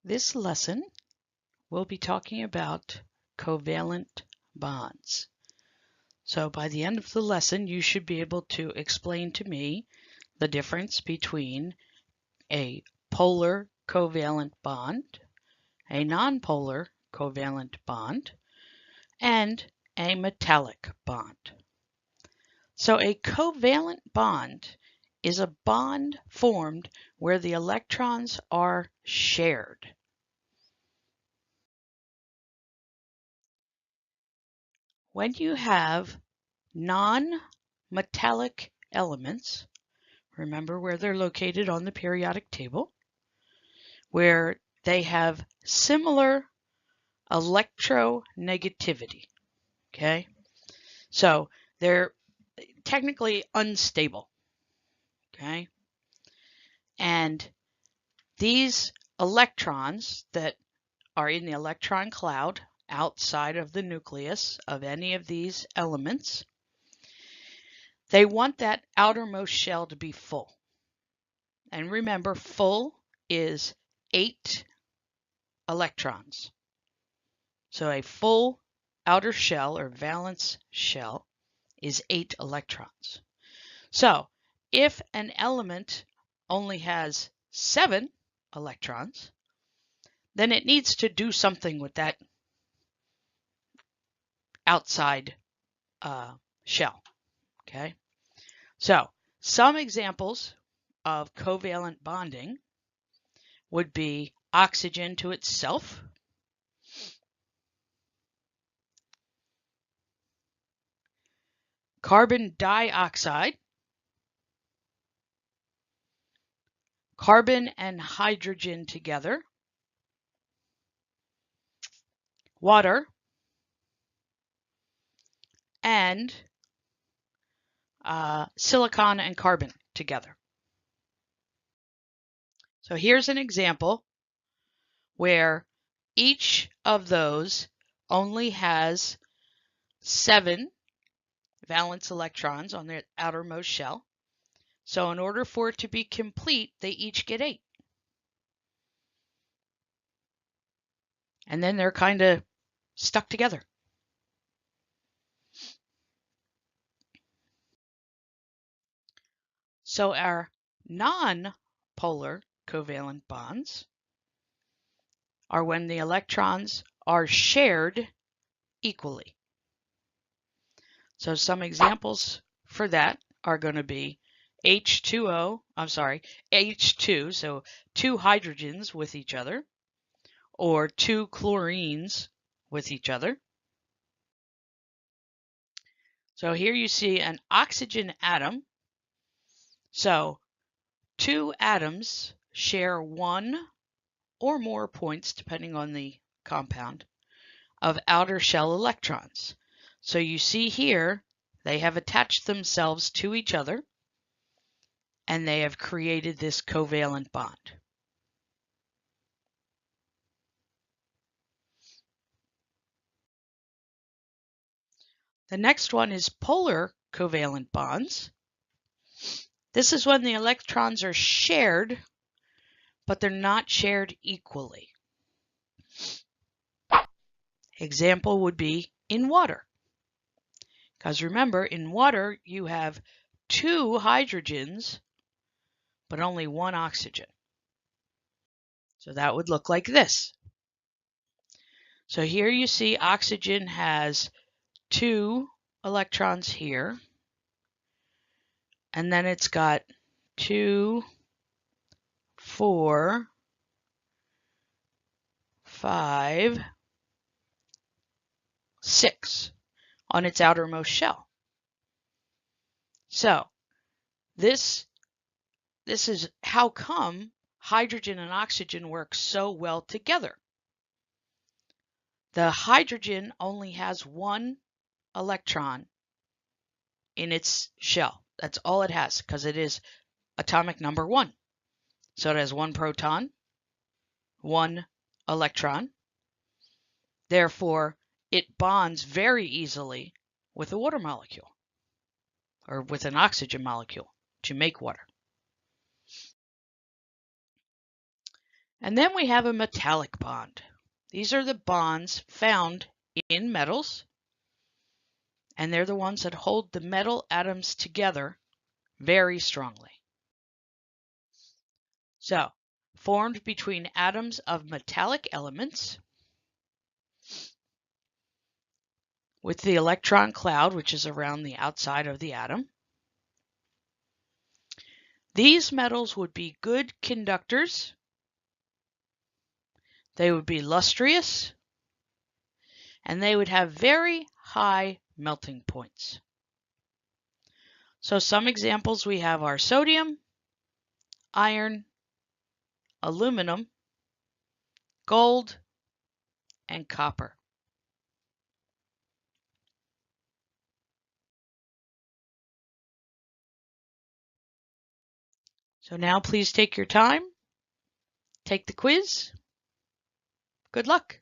This lesson we'll be talking about covalent bonds. So by the end of the lesson, you should be able to explain to me the difference between a polar covalent bond, a nonpolar covalent bond, and a metallic bond. So a covalent bond is a bond formed where the electrons are shared. When you have non-metallic elements, remember where they're located on the periodic table, where they have similar electronegativity, okay? So they're technically unstable, okay? And these electrons that are in the electron cloud outside of the nucleus of any of these elements, they want that outermost shell to be full. And remember, full is 8 electrons. So a full outer shell or valence shell is 8 electrons. So if an element only has 7 electrons, then it needs to do something with that outside shell, okay? So some examples of covalent bonding would be oxygen to itself, carbon dioxide, carbon and hydrogen together, water, and silicon and carbon together. So here's an example where each of those only has 7 valence electrons on their outermost shell. So in order for it to be complete, they each get 8. And then they're kind of stuck together. So our non-polar covalent bonds are when the electrons are shared equally. So some examples for that are going to be H2, so 2 hydrogens with each other, or 2 chlorines with each other. So here you see an oxygen atom. So 2 atoms share 1 or more points, depending on the compound, of outer shell electrons. So you see here, they have attached themselves to each other, and they have created this covalent bond. The next one is polar covalent bonds. This is when the electrons are shared, but they're not shared equally. Example would be in water. Because remember, in water, you have 2 hydrogens, but only 1 oxygen. So that would look like this. So here you see oxygen has 2 electrons here, and then it's got 2, 4, 5, 6 on its outermost shell. So this is how come hydrogen and oxygen work so well together. The hydrogen only has 1 electron in its shell. That's all it has because it is atomic number 1. So it has 1 proton, 1 electron. Therefore, it bonds very easily with a water molecule or with an oxygen molecule to make water. And then we have a metallic bond. These are the bonds found in metals, and they're the ones that hold the metal atoms together very strongly. So, formed between atoms of metallic elements with the electron cloud, which is around the outside of the atom. These metals would be good conductors. They would be lustrous, and they would have very high melting points. So some examples we have are sodium, iron, aluminum, gold, and copper. So now please take your time, take the quiz. Good luck.